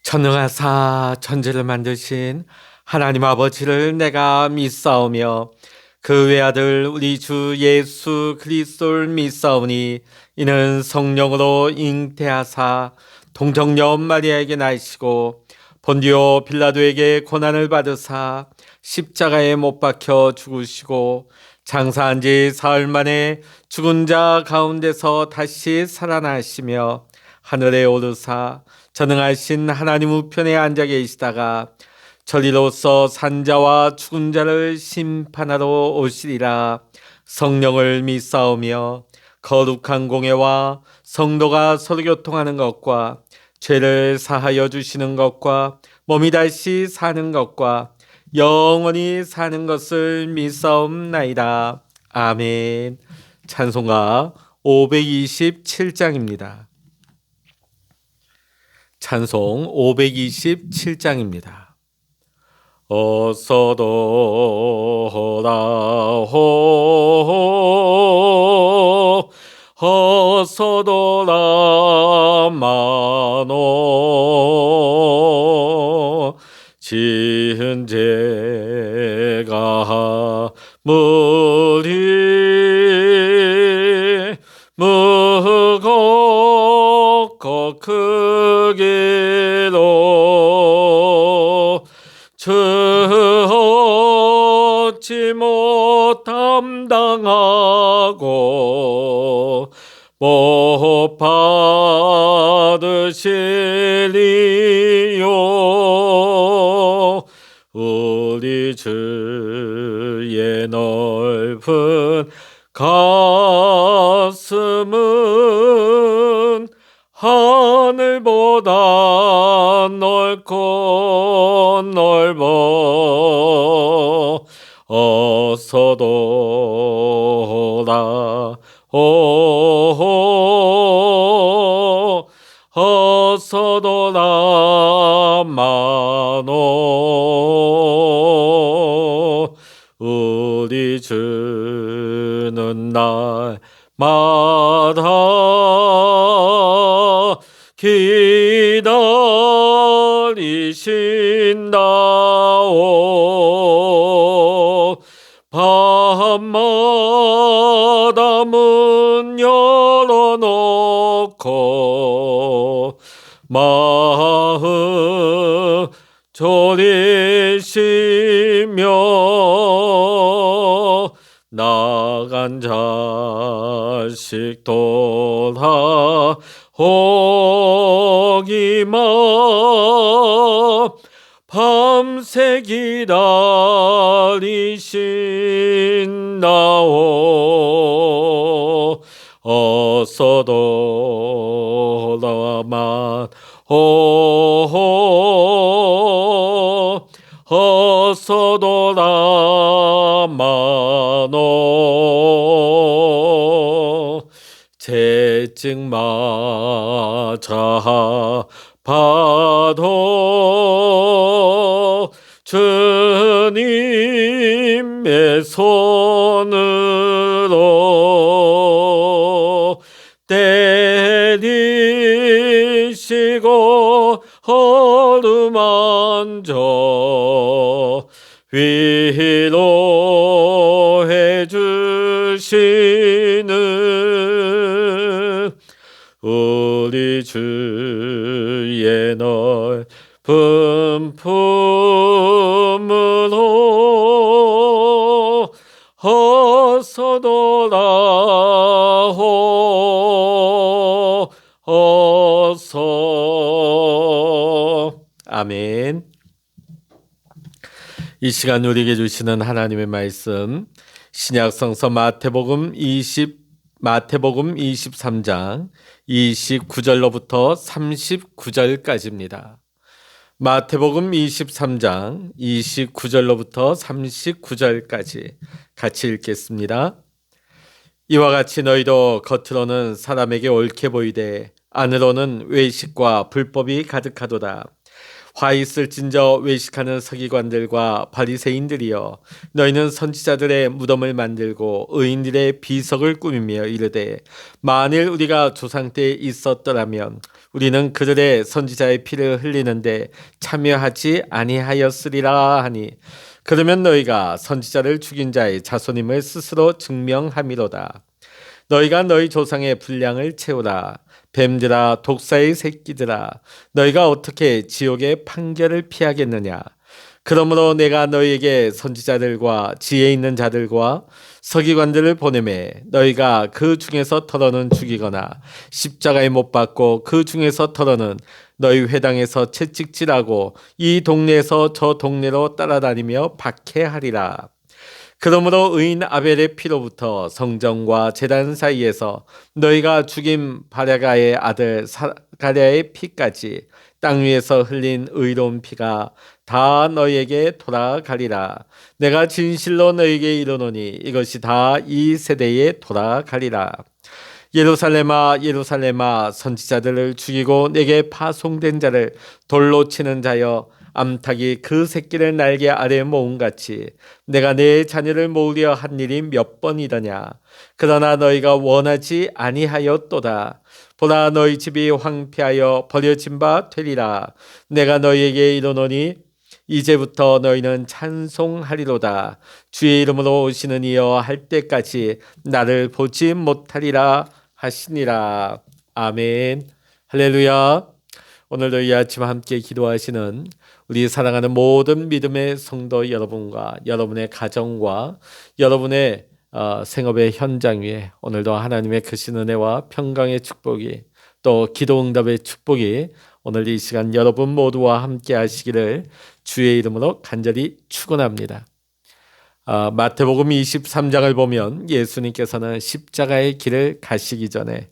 전능하사 천지를 만드신 하나님 아버지를 내가 믿사오며 그 외아들 우리 주 예수 그리스도를 믿사오니 이는 성령으로 잉태하사 동정녀 마리아에게 나시고 본디오 빌라도에게 고난을 받으사 십자가에 못 박혀 죽으시고 장사한 지 사흘 만에 죽은 자 가운데서 다시 살아나시며 하늘에 오르사 전능하신 하나님 우편에 앉아 계시다가 저리로서 산자와 죽은 자를 심판하러 오시리라. 성령을 믿사오며 거룩한 공예와 성도가 서로 교통하는 것과 죄를 사하여 주시는 것과 몸이 다시 사는 것과 영원히 사는 것을 믿사옵나이다. 아멘. 찬송가 527장입니다. 찬송 527장입니다. 어서도라호 어서도라마노 지은 죄가 무리 무겁고 크기로 져지 못함당하고 못 받으시리요. 우리 주의 넓은 가슴은 하늘보다 넓고 넓어. 어서도라 어서도라 마노 우리 주는 날마다 기다리신다오. 밤마다 문 열어놓고 마음 졸이시며 나간 자식 돌아오기만 밤새 기다리신다오. 어서도라만 어서도라마노 죄증마자 봐도 주님의 손으로 때리시고 어루만져 위로해 주시는 우리 주의 넓은 품으로 어서도라호 어서. 아멘. 이 시간 우리에게 주시는 하나님의 말씀 신약성서 마태복음 23장 29절로부터 39절까지입니다. 마태복음 23장 29절로부터 39절까지 같이 읽겠습니다. 이와 같이 너희도 겉으로는 사람에게 옳게 보이되 안으로는 외식과 불법이 가득하도다. 화 있을진저 외식하는 서기관들과 바리새인들이여, 너희는 선지자들의 무덤을 만들고 의인들의 비석을 꾸미며 이르되 만일 우리가 조상 때에 있었더라면 우리는 그들의 선지자의 피를 흘리는데 참여하지 아니하였으리라 하니 그러면 너희가 선지자를 죽인 자의 자손임을 스스로 증명함이로다. 너희가 너희 조상의 분량을 채우라. 뱀들아 독사의 새끼들아 너희가 어떻게 지옥의 판결을 피하겠느냐. 그러므로 내가 너희에게 선지자들과 지혜 있는 자들과 서기관들을 보내매 너희가 그 중에서 털어는 죽이거나 십자가에 못 박고 그 중에서 털어는 너희 회당에서 채찍질하고 이 동네에서 저 동네로 따라다니며 박해하리라. 그러므로 의인 아벨의 피로부터 성전과 제단 사이에서 너희가 죽인 바랴가의 아들 사가랴의 피까지 땅 위에서 흘린 의로운 피가 다 너희에게 돌아가리라. 내가 진실로 너희에게 이르노니 이것이 다 이 세대에 돌아가리라. 예루살렘아 예루살렘아 선지자들을 죽이고 내게 파송된 자를 돌로 치는 자여 암탉이 그 새끼를 날개 아래 모음같이 내가 내 자녀를 모으려 한 일이 몇 번이더냐. 그러나 너희가 원하지 아니하였도다. 보라 너희 집이 황폐하여 버려진 바 되리라. 내가 너희에게 이르노니 이제부터 너희는 찬송하리로다. 주의 이름으로 오시는 이여 할 때까지 나를 보지 못하리라 하시니라. 아멘. 할렐루야. 오늘도 이 아침 함께 기도하시는 우리 사랑하는 모든 믿음의 성도 여러분과 여러분의 가정과 여러분의 생업의 현장 위에 오늘도 하나님의 크신 은혜와 평강의 축복이 또 기도 응답의 축복이 오늘 이 시간 여러분 모두와 함께 하시기를 주의 이름으로 간절히 축원합니다. 마태복음 23장을 보면 예수님께서는 십자가의 길을 가시기 전에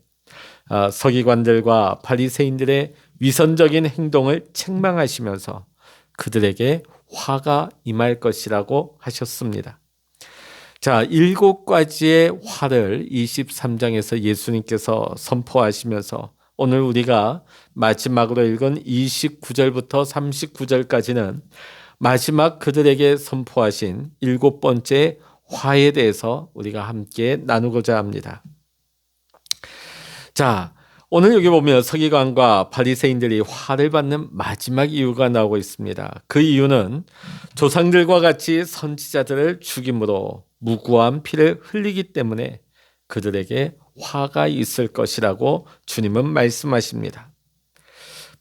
서기관들과 바리새인들의 위선적인 행동을 책망하시면서 그들에게 화가 임할 것이라고 하셨습니다. 자, 7가지의 화를 23장에서 예수님께서 선포하시면서 오늘 우리가 마지막으로 읽은 29절부터 39절까지는 마지막 그들에게 선포하신 7번째 화에 대해서 우리가 함께 나누고자 합니다. 자, 오늘 여기 보면 서기관과 바리새인들이 화를 받는 마지막 이유가 나오고 있습니다. 그 이유는 조상들과 같이 선지자들을 죽임으로 무고한 피를 흘리기 때문에 그들에게 화가 있을 것이라고 주님은 말씀하십니다.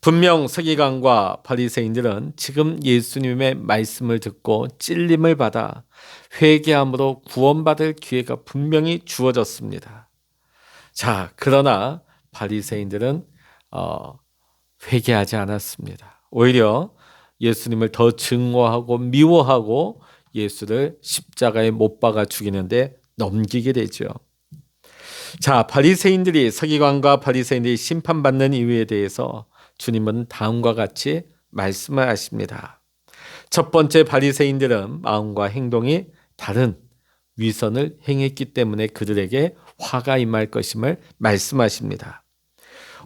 분명 서기관과 바리새인들은 지금 예수님의 말씀을 듣고 찔림을 받아 회개함으로 구원받을 기회가 분명히 주어졌습니다. 자, 그러나 바리새인들은 회개하지 않았습니다. 오히려 예수님을 더 증오하고 미워하고 예수를 십자가에 못 박아 죽이는데 넘기게 되죠. 자, 바리새인들이 서기관과 바리새인들이 심판받는 이유에 대해서 주님은 다음과 같이 말씀을 하십니다. 첫 번째, 바리새인들은 마음과 행동이 다른 위선을 행했기 때문에 그들에게 화가 임할 것임을 말씀하십니다.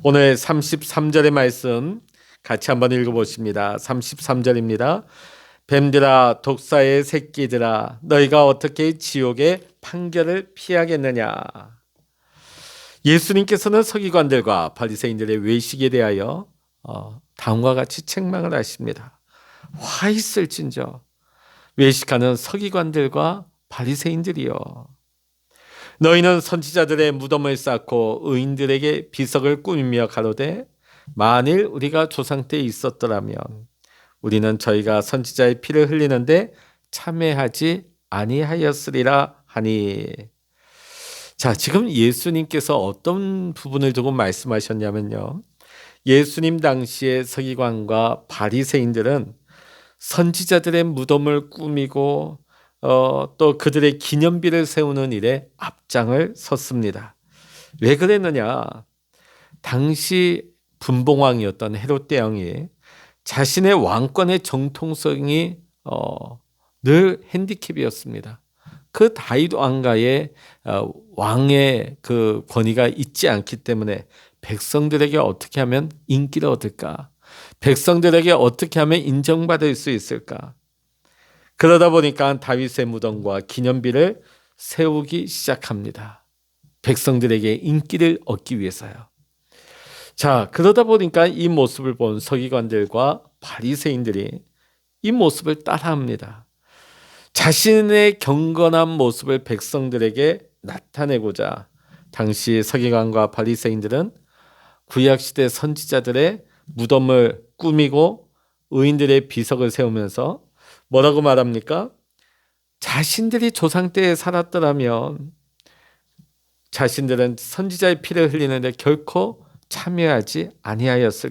오늘 33절의 말씀 같이 한번 읽어보십니다. 33절입니다. 뱀들아 독사의 새끼들아 너희가 어떻게 지옥의 판결을 피하겠느냐. 예수님께서는 서기관들과 바리새인들의 외식에 대하여 다음과 같이 책망을 하십니다. 화 있을진저 외식하는 서기관들과 바리새인들이여 너희는 선지자들의 무덤을 쌓고 의인들에게 비석을 꾸미며 가로되 만일 우리가 조상 때 있었더라면 우리는 저희가 선지자의 피를 흘리는데 참회하지 아니하였으리라 하니. 자, 지금 예수님께서 어떤 부분을 두고 말씀하셨냐면요. 예수님 당시의 서기관과 바리새인들은 선지자들의 무덤을 꾸미고 또 그들의 기념비를 세우는 일에 앞장을 섰습니다. 왜 그랬느냐? 당시 분봉왕이었던 헤롯 대왕이 자신의 왕권의 정통성이 늘 핸디캡이었습니다. 그 다윗 왕가의 왕의 그 권위가 있지 않기 때문에 백성들에게 어떻게 하면 인기를 얻을까? 백성들에게 어떻게 하면 인정받을 수 있을까? 그러다 보니까 다윗의 무덤과 기념비를 세우기 시작합니다. 백성들에게 인기를 얻기 위해서요. 자, 그러다 보니까 이 모습을 본 서기관들과 바리새인들이 이 모습을 따라합니다. 자신의 경건한 모습을 백성들에게 나타내고자 당시 서기관과 바리새인들은 구약시대 선지자들의 무덤을 꾸미고 의인들의 비석을 세우면서 뭐라고 말합니까? 자신들이 조상 때에 살았더라면 자신들은 선지자의 피를 흘리는데 결코 참여하지 아니하였을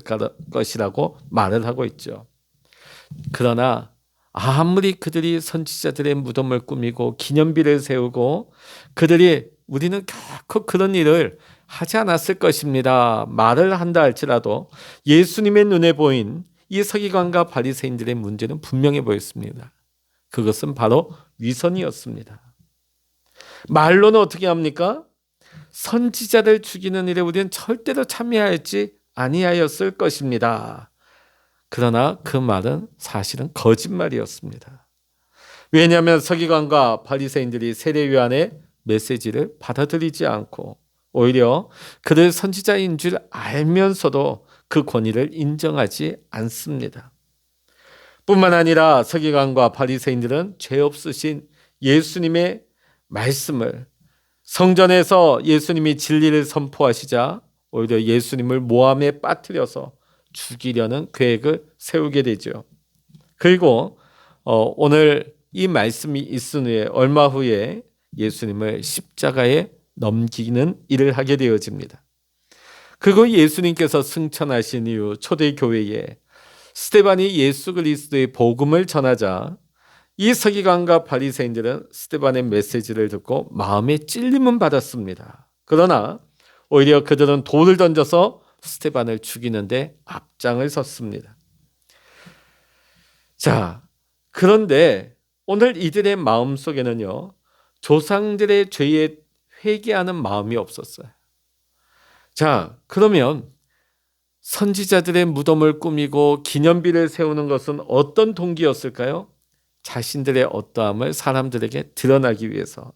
것이라고 말을 하고 있죠. 그러나 아무리 그들이 선지자들의 무덤을 꾸미고 기념비를 세우고 우리는 결코 그런 일을 하지 않았을 것입니다 말을 한다 할지라도 예수님의 눈에 보인 이 서기관과 바리새인들의 문제는 분명해 보였습니다. 그것은 바로 위선이었습니다. 말로는 어떻게 합니까? 선지자를 죽이는 일에 우리는 절대로 참여하지 아니하였을 것입니다. 그러나 그 말은 사실은 거짓말이었습니다. 왜냐하면 서기관과 바리새인들이 세례요한의 메시지를 받아들이지 않고 오히려 그들 선지자인 줄 알면서도 그 권위를 인정하지 않습니다. 뿐만 아니라 서기관과 바리새인들은 죄 없으신 예수님의 말씀을 성전에서 예수님이 진리를 선포하시자 오히려 예수님을 모함에 빠뜨려서 죽이려는 계획을 세우게 되죠. 그리고 오늘 이 말씀이 있은 후에 얼마 후에 예수님을 십자가에 넘기는 일을 하게 되어집니다. 그리고 예수님께서 승천하신 이후 초대교회에 스데반이 예수 그리스도의 복음을 전하자 이 서기관과 바리새인들은 스데반의 메시지를 듣고 마음에 찔림은 받았습니다. 그러나 오히려 그들은 돌을 던져서 스데반을 죽이는데 앞장을 섰습니다. 자, 그런데 오늘 이들의 마음속에는요, 조상들의 죄에 회개하는 마음이 없었어요. 자, 그러면 선지자들의 무덤을 꾸미고 기념비를 세우는 것은 어떤 동기였을까요? 자신들의 어떠함을 사람들에게 드러나기 위해서,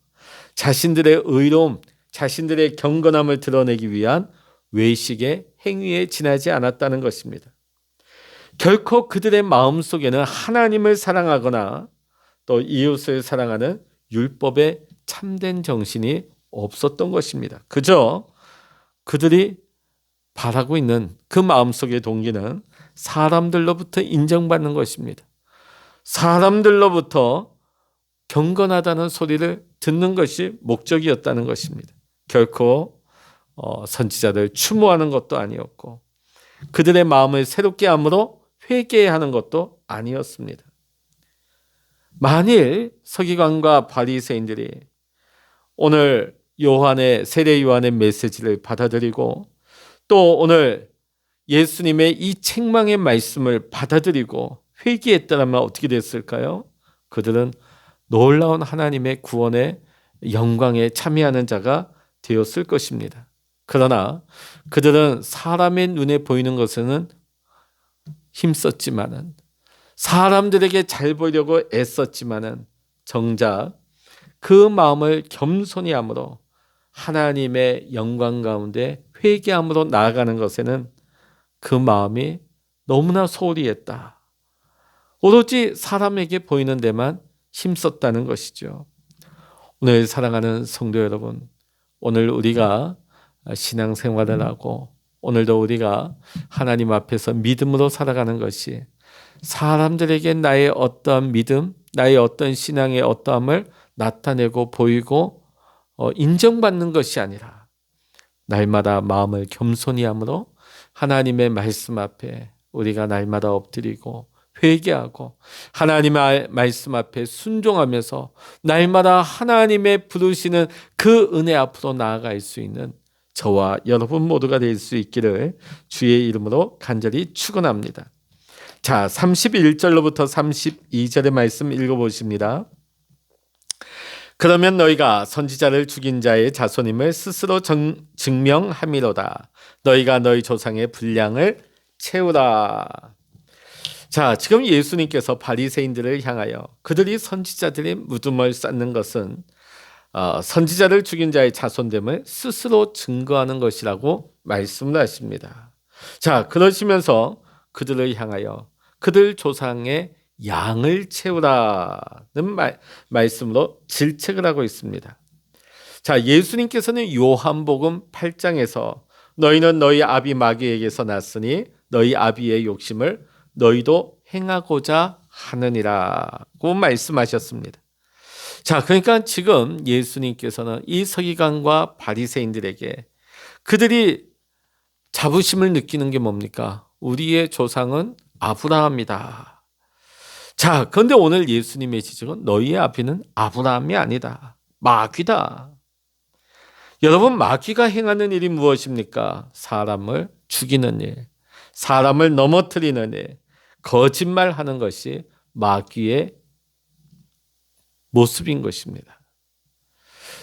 자신들의 의로움, 자신들의 경건함을 드러내기 위한 외식의 행위에 지나지 않았다는 것입니다. 결코 그들의 마음속에는 하나님을 사랑하거나 또 이웃을 사랑하는 율법의 참된 정신이 없었던 것입니다. 그저 그들이 바라고 있는 그 마음속의 동기는 사람들로부터 인정받는 것입니다. 사람들로부터 경건하다는 소리를 듣는 것이 목적이었다는 것입니다. 결코 선지자들 추모하는 것도 아니었고 그들의 마음을 새롭게 함으로 회개하는 것도 아니었습니다. 만일 서기관과 바리새인들이 오늘 세례 요한의 메시지를 받아들이고 또 오늘 예수님의 이 책망의 말씀을 받아들이고 회개했다면 어떻게 됐을까요? 그들은 놀라운 하나님의 구원의 영광에 참여하는 자가 되었을 것입니다. 그러나 그들은 사람의 눈에 보이는 것에는 힘썼지만은 사람들에게 잘 보이려고 애썼지만은 정작 그 마음을 겸손히 함으로 하나님의 영광 가운데 회개함으로 나아가는 것에는 그 마음이 너무나 소홀히 했다. 오로지 사람에게 보이는 데만 힘썼다는 것이죠. 오늘 사랑하는 성도 여러분, 오늘 우리가 신앙생활을 하고 오늘도 우리가 하나님 앞에서 믿음으로 살아가는 것이 사람들에게 나의 어떠한 믿음, 나의 어떤 신앙의 어떠함을 나타내고 보이고 인정받는 것이 아니라 날마다 마음을 겸손히 함으로 하나님의 말씀 앞에 우리가 날마다 엎드리고 회개하고 하나님의 말씀 앞에 순종하면서 날마다 하나님의 부르시는 그 은혜 앞으로 나아갈 수 있는 저와 여러분 모두가 될 수 있기를 주의 이름으로 간절히 축원합니다. 자, 31절로부터 32절의 말씀 읽어보십니다. 그러면 너희가 선지자를 죽인 자의 자손임을 스스로 증명함이로다. 너희가 너희 조상의 분량을 채우라. 자, 지금 예수님께서 바리새인들을 향하여 그들이 선지자들의 무덤을 쌓는 것은 선지자를 죽인 자의 자손됨을 스스로 증거하는 것이라고 말씀을 하십니다. 자, 그러시면서 그들을 향하여 그들 조상의 양을 채우라는 말씀으로 질책을 하고 있습니다. 자, 예수님께서는 요한복음 8장에서 너희는 너희 아비 마귀에게서 났으니 너희 아비의 욕심을 너희도 행하고자 하느니라고 말씀하셨습니다. 자, 그러니까 지금 예수님께서는 이 서기관과 바리새인들에게 그들이 자부심을 느끼는 게 뭡니까? 우리의 조상은 아브라함이다. 자, 그런데 오늘 예수님의 지적은 너희의 아비는 아브라함이 아니다. 마귀다. 여러분, 마귀가 행하는 일이 무엇입니까? 사람을 죽이는 일, 사람을 넘어뜨리는 일, 거짓말하는 것이 마귀의 모습인 것입니다.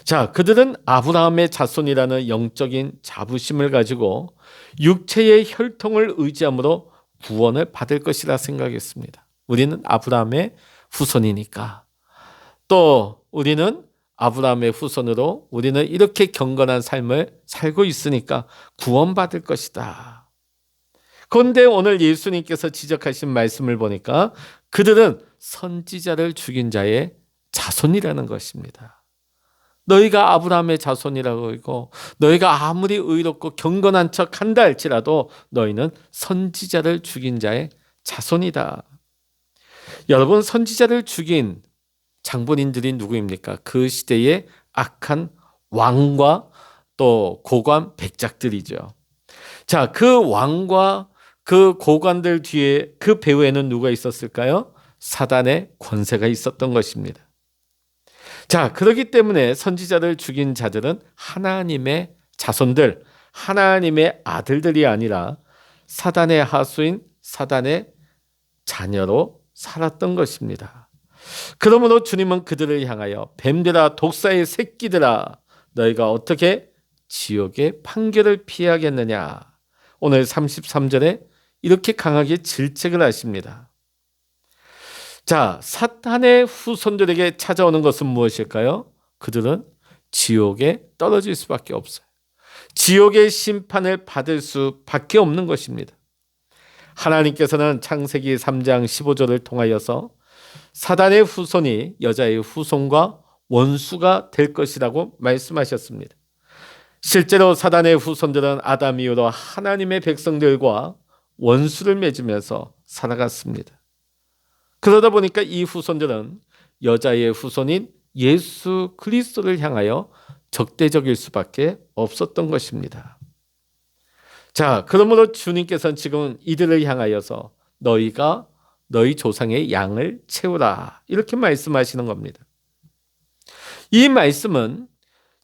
자, 그들은 아브라함의 자손이라는 영적인 자부심을 가지고 육체의 혈통을 의지함으로 구원을 받을 것이라 생각했습니다. 우리는 아브라함의 후손이니까. 또 우리는 아브라함의 후손으로 우리는 이렇게 경건한 삶을 살고 있으니까 구원받을 것이다. 그런데 오늘 예수님께서 지적하신 말씀을 보니까 그들은 선지자를 죽인 자의 자손이라는 것입니다. 너희가 아브라함의 자손이라고 하고 너희가 아무리 의롭고 경건한 척 한다 할지라도 너희는 선지자를 죽인 자의 자손이다. 여러분, 선지자를 죽인 장본인들이 누구입니까? 그 시대의 악한 왕과 또 고관 백작들이죠. 자, 그 왕과 그 고관들 뒤에 그 배후에는 누가 있었을까요? 사단의 권세가 있었던 것입니다. 자, 그렇기 때문에 선지자를 죽인 자들은 하나님의 자손들, 하나님의 아들들이 아니라 사단의 하수인 사단의 자녀로 살았던 것입니다. 그러므로 주님은 그들을 향하여 뱀들아 독사의 새끼들아 너희가 어떻게 지옥의 판결을 피하겠느냐. 오늘 33절에 이렇게 강하게 질책을 하십니다. 자, 사탄의 후손들에게 찾아오는 것은 무엇일까요? 그들은 지옥에 떨어질 수밖에 없어요. 지옥의 심판을 받을 수밖에 없는 것입니다. 하나님께서는 창세기 3장 15절을 통하여서 사단의 후손이 여자의 후손과 원수가 될 것이라고 말씀하셨습니다. 실제로 사단의 후손들은 아담 이후로 하나님의 백성들과 원수를 맺으면서 살아갔습니다. 그러다 보니까 이 후손들은 여자의 후손인 예수 그리스도를 향하여 적대적일 수밖에 없었던 것입니다. 자, 그러므로 주님께서는 지금 이들을 향하여서 너희가 너희 조상의 양을 채우라 이렇게 말씀하시는 겁니다. 이 말씀은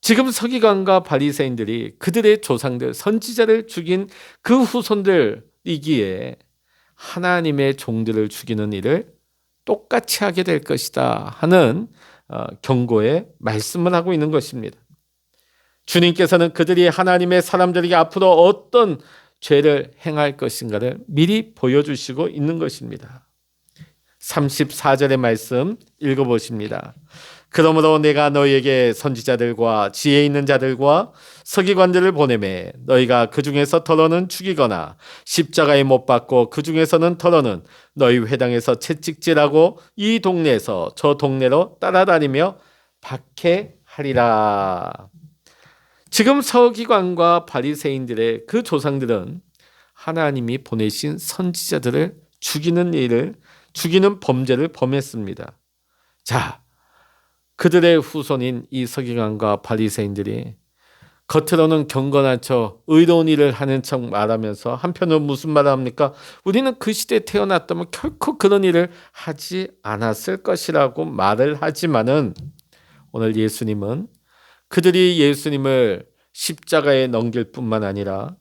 지금 서기관과 바리새인들이 그들의 조상들 선지자를 죽인 그 후손들이기에 하나님의 종들을 죽이는 일을 똑같이 하게 될 것이다 하는 경고의 말씀을 하고 있는 것입니다. 주님께서는 그들이 하나님의 사람들에게 앞으로 어떤 죄를 행할 것인가를 미리 보여주시고 있는 것입니다. 34절의 말씀 읽어보십니다. 그러므로 내가 너희에게 선지자들과 지혜 있는 자들과 서기관들을 보내매 너희가 그 중에서 더러는 죽이거나 십자가에 못 박고 그 중에서는 더러는 너희 회당에서 채찍질하고 이 동네에서 저 동네로 따라다니며 박해하리라. 지금 서기관과 바리새인들의 그 조상들은 하나님이 보내신 선지자들을 죽이는 범죄를 범했습니다. 자, 그들의 후손인 이 서기관과 바리새인들이 겉으로는 경건한 척 의로운 일을 하는 척 말하면서 한편으로 무슨 말을 합니까? 우리는 그 시대에 태어났다면 결코 그런 일을 하지 않았을 것이라고 말을 하지만은 오늘 예수님은 그들이 예수님을 십자가에 넘길 뿐만 아니라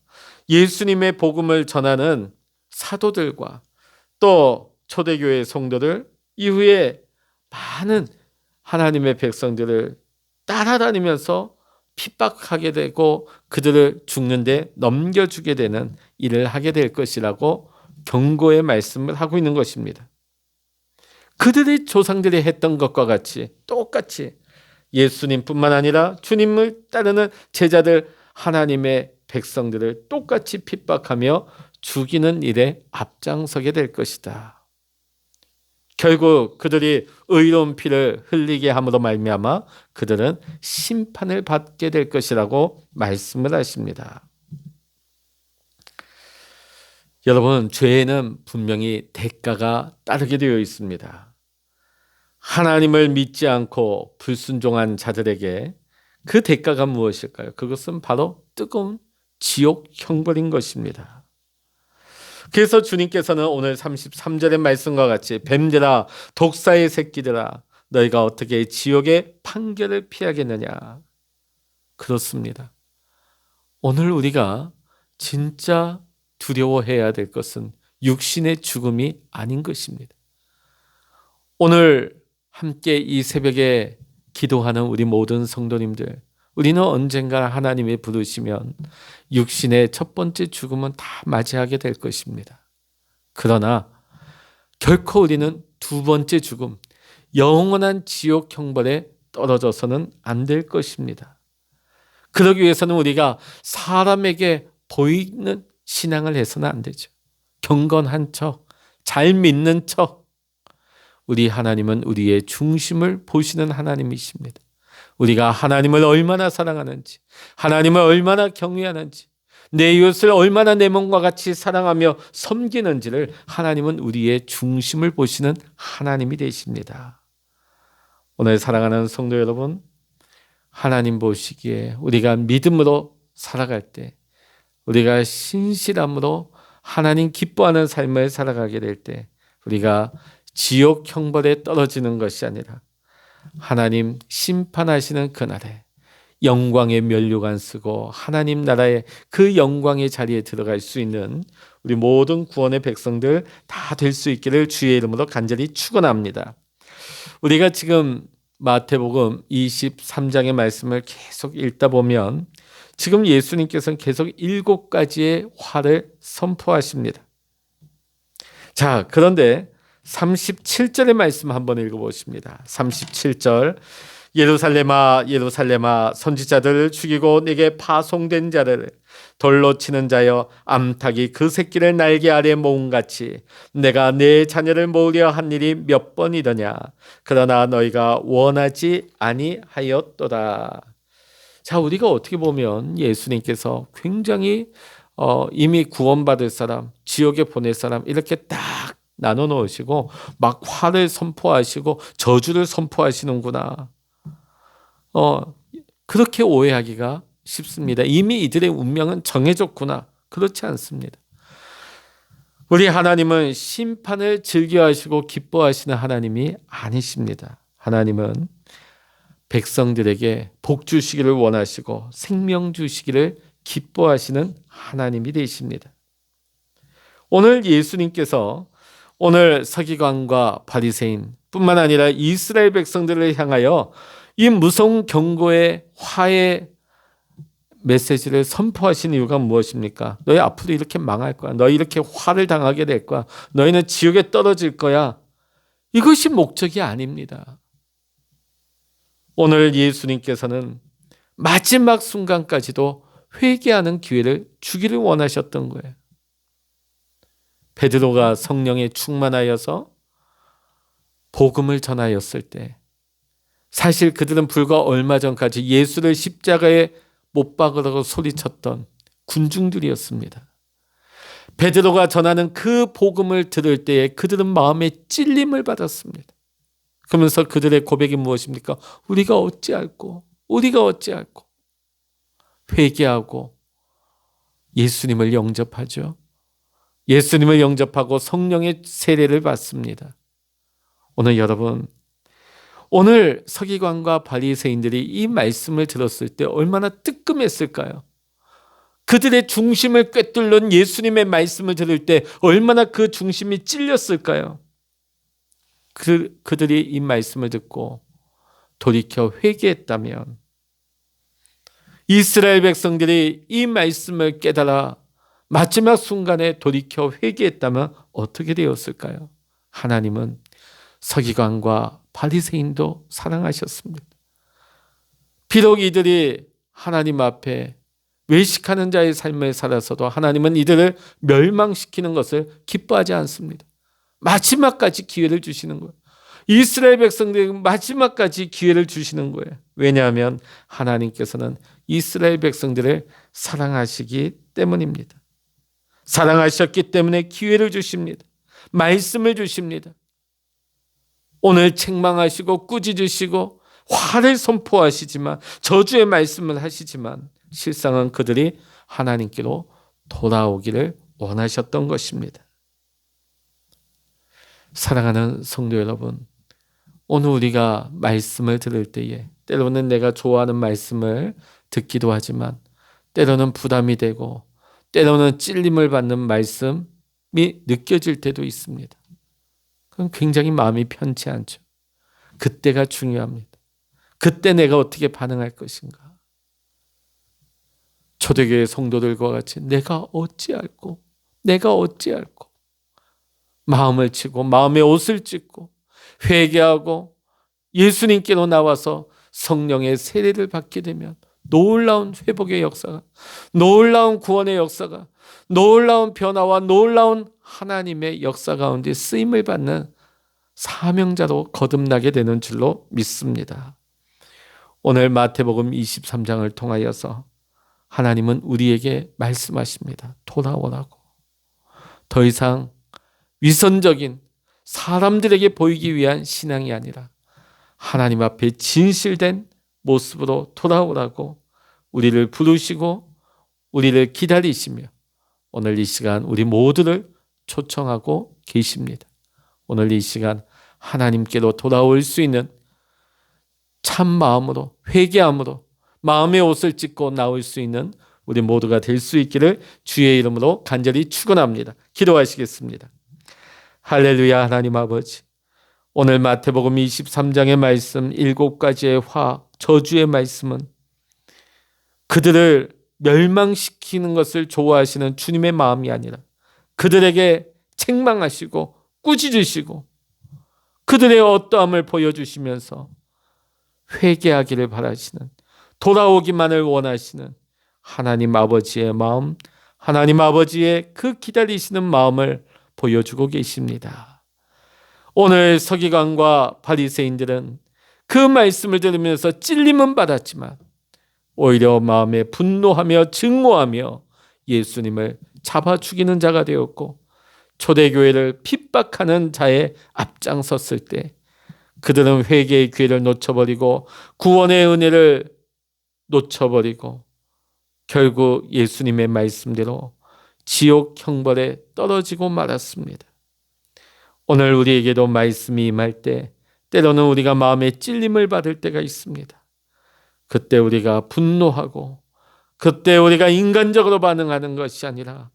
예수님의 복음을 전하는 사도들과 또 초대교회 성도들 이후에 많은 하나님의 백성들을 따라다니면서 핍박하게 되고 그들을 죽는데 넘겨주게 되는 일을 하게 될 것이라고 경고의 말씀을 하고 있는 것입니다. 그들의 조상들이 했던 것과 같이 똑같이 예수님뿐만 아니라 주님을 따르는 제자들 하나님의 백성들을 똑같이 핍박하며 죽이는 일에 앞장서게 될 것이다. 결국 그들이 의로운 피를 흘리게 함으로 말미암아 그들은 심판을 받게 될 것이라고 말씀을 하십니다. 여러분, 죄에는 분명히 대가가 따르게 되어 있습니다. 하나님을 믿지 않고 불순종한 자들에게 그 대가가 무엇일까요? 그것은 바로 뜨거운 지옥 형벌인 것입니다. 그래서 주님께서는 오늘 33절의 말씀과 같이 뱀들아, 독사의 새끼들아, 너희가 어떻게 지옥의 판결을 피하겠느냐. 그렇습니다. 오늘 우리가 진짜 두려워해야 될 것은 육신의 죽음이 아닌 것입니다. 오늘 함께 이 새벽에 기도하는 우리 모든 성도님들, 우리는 언젠가 하나님이 부르시면 육신의 첫 번째 죽음은 다 맞이하게 될 것입니다. 그러나 결코 우리는 두 번째 죽음, 영원한 지옥 형벌에 떨어져서는 안 될 것입니다. 그러기 위해서는 우리가 사람에게 보이는 신앙을 해서는 안 되죠. 경건한 척, 잘 믿는 척. 우리 하나님은 우리의 중심을 보시는 하나님이십니다. 우리가 하나님을 얼마나 사랑하는지, 하나님을 얼마나 경외하는지, 내 이웃을 얼마나 내 몸과 같이 사랑하며 섬기는지를 하나님은 우리의 중심을 보시는 하나님이 되십니다. 오늘 사랑하는 성도 여러분, 하나님 보시기에 우리가 믿음으로 살아갈 때, 우리가 신실함으로 하나님 기뻐하는 삶을 살아가게 될 때 우리가 지옥 형벌에 떨어지는 것이 아니라 하나님 심판하시는 그날에 영광의 면류관 쓰고 하나님 나라의 그 영광의 자리에 들어갈 수 있는 우리 모든 구원의 백성들 다 될 수 있기를 주의 이름으로 간절히 축원합니다. 우리가 지금 마태복음 23장의 말씀을 계속 읽다 보면 지금 예수님께서는 계속 7가지의 화를 선포하십니다. 자, 그런데 37절의 말씀 한번 읽어보십니다. 37절, 예루살렘아 예루살렘아 선지자들을 죽이고 내게 파송된 자를 돌로 치는 자여, 암탉이 그 새끼를 날개 아래 모음같이 내가 내 자녀를 모으려 한 일이 몇 번이더냐. 그러나 너희가 원하지 아니하였도다. 자, 우리가 어떻게 보면 예수님께서 굉장히 이미 구원받을 사람, 지옥에 보낼 사람 이렇게 딱 나눠 놓으시고 막 화를 선포하시고 저주를 선포하시는구나. 그렇게 오해하기가 쉽습니다. 이미 이들의 운명은 정해졌구나. 그렇지 않습니다. 우리 하나님은 심판을 즐겨하시고 기뻐하시는 하나님이 아니십니다. 하나님은 백성들에게 복 주시기를 원하시고 생명 주시기를 기뻐하시는 하나님이 되십니다. 오늘 예수님께서 오늘 서기관과 바리새인 뿐만 아니라 이스라엘 백성들을 향하여 이 무서운 경고의 화의 메시지를 선포하신 이유가 무엇입니까? 너희 앞으로 이렇게 망할 거야. 너희 이렇게 화를 당하게 될 거야. 너희는 지옥에 떨어질 거야. 이것이 목적이 아닙니다. 오늘 예수님께서는 마지막 순간까지도 회개하는 기회를 주기를 원하셨던 거예요. 베드로가 성령에 충만하여서 복음을 전하였을 때 사실 그들은 불과 얼마 전까지 예수를 십자가에 못 박으라고 소리쳤던 군중들이었습니다. 베드로가 전하는 그 복음을 들을 때에 그들은 마음에 찔림을 받았습니다. 그러면서 그들의 고백이 무엇입니까? 우리가 어찌할꼬? 회개하고 예수님을 영접하죠. 예수님을 영접하고 성령의 세례를 받습니다. 오늘 여러분, 오늘 서기관과 바리새인들이 이 말씀을 들었을 때 얼마나 뜨끔했을까요? 그들의 중심을 꿰뚫는 예수님의 말씀을 들을 때 얼마나 그 중심이 찔렸을까요? 그들이 이 말씀을 듣고 돌이켜 회개했다면, 이스라엘 백성들이 이 말씀을 깨달아 마지막 순간에 돌이켜 회개했다면 어떻게 되었을까요? 하나님은 서기관과 바리새인도 사랑하셨습니다. 비록 이들이 하나님 앞에 외식하는 자의 삶을 살아서도 하나님은 이들을 멸망시키는 것을 기뻐하지 않습니다. 마지막까지 기회를 주시는 거예요. 이스라엘 백성들에게 마지막까지 기회를 주시는 거예요. 왜냐하면 하나님께서는 이스라엘 백성들을 사랑하시기 때문입니다. 사랑하셨기 때문에 기회를 주십니다. 말씀을 주십니다. 오늘 책망하시고 꾸짖으시고 화를 선포하시지만, 저주의 말씀을 하시지만 실상은 그들이 하나님께로 돌아오기를 원하셨던 것입니다. 사랑하는 성도 여러분, 오늘 우리가 말씀을 들을 때에 때로는 내가 좋아하는 말씀을 듣기도 하지만 때로는 부담이 되고 때로는 찔림을 받는 말씀이 느껴질 때도 있습니다. 그건 굉장히 마음이 편치 않죠. 그때가 중요합니다. 그때 내가 어떻게 반응할 것인가. 초대교회 성도들과 같이 내가 어찌할꼬 마음을 치고 마음의 옷을 찢고 회개하고 예수님께로 나와서 성령의 세례를 받게 되면 놀라운 회복의 역사가, 놀라운 구원의 역사가, 놀라운 변화와 놀라운 하나님의 역사 가운데 쓰임을 받는 사명자로 거듭나게 되는 줄로 믿습니다. 오늘 마태복음 23장을 통하여서 하나님은 우리에게 말씀하십니다. 돌아오라고. 더 이상 위선적인 사람들에게 보이기 위한 신앙이 아니라 하나님 앞에 진실된 모습으로 돌아오라고 우리를 부르시고 우리를 기다리시며 오늘 이 시간 우리 모두를 초청하고 계십니다. 오늘 이 시간 하나님께로 돌아올 수 있는 참 마음으로, 회개함으로 마음의 옷을 찢고 나올 수 있는 우리 모두가 될 수 있기를 주의 이름으로 간절히 축원합니다. 기도하시겠습니다. 할렐루야. 하나님 아버지, 오늘 마태복음 23장의 말씀 7가지의 저주의 말씀은 그들을 멸망시키는 것을 좋아하시는 주님의 마음이 아니라 그들에게 책망하시고 꾸짖으시고 그들의 어떠함을 보여주시면서 회개하기를 바라시는, 돌아오기만을 원하시는 하나님 아버지의 마음, 하나님 아버지의 그 기다리시는 마음을 보여주고 계십니다. 오늘 서기관과 바리새인들은 그 말씀을 들으면서 찔림은 받았지만 오히려 마음에 분노하며 증오하며 예수님을 잡아 죽이는 자가 되었고, 초대교회를 핍박하는 자의 앞장섰을 때 그들은 회개의 기회를 놓쳐버리고 구원의 은혜를 놓쳐버리고 결국 예수님의 말씀대로 지옥 형벌에 떨어지고 말았습니다. 오늘 우리에게도 말씀이 임할 때 때로는 우리가 마음에 찔림을 받을 때가 있습니다. 그때 우리가 분노하고 그때 우리가 인간적으로 반응하는 것이 아니라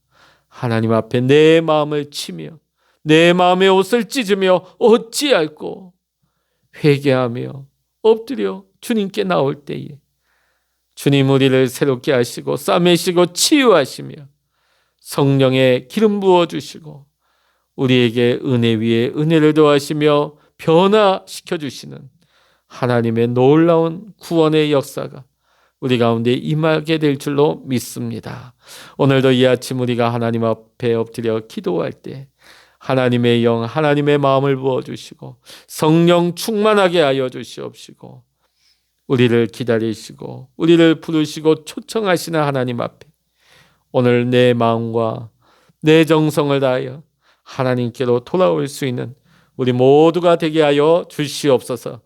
하나님 앞에 내 마음을 치며 내 마음의 옷을 찢으며 어찌할꼬 회개하며 엎드려 주님께 나올 때에 주님 우리를 새롭게 하시고 싸매시고 치유하시며 성령의 기름 부어주시고 우리에게 은혜 위에 은혜를 더하시며 변화시켜 주시는 하나님의 놀라운 구원의 역사가 우리 가운데 임하게 될 줄로 믿습니다. 오늘도 이 아침 우리가 하나님 앞에 엎드려 기도할 때 하나님의 영, 하나님의 마음을 부어주시고 성령 충만하게 하여 주시옵시고 우리를 기다리시고 우리를 부르시고 초청하시는 하나님 앞에 오늘 내 마음과 내 정성을 다하여 하나님께로 돌아올 수 있는 우리 모두가 되게 하여 주시옵소서.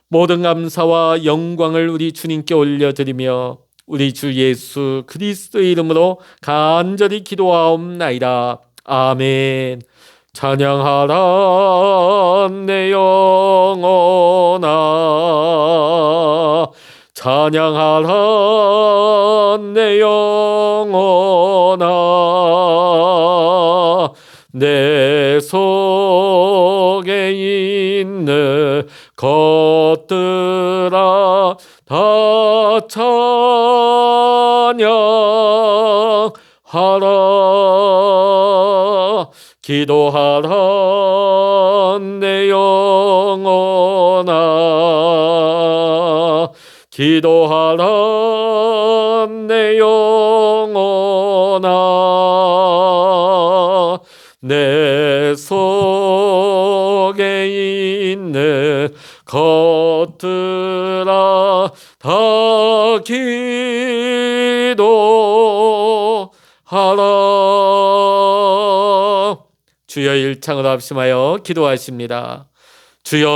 모든 감사와 영광을 우리 주님께 올려드리며 우리 주 예수 그리스도의 이름으로 간절히 기도하옵나이다. 아멘. 찬양하라 내 영혼아, 찬양하라 내 영혼아, 내 속에 있는 것들아 다 찬양하라. 기도하라 내 영혼아, 기도하라 내 영혼아 내 속에 있는 것들아 다 기도하라. 주여 일창으로 합심하여 기도하십니다. 주여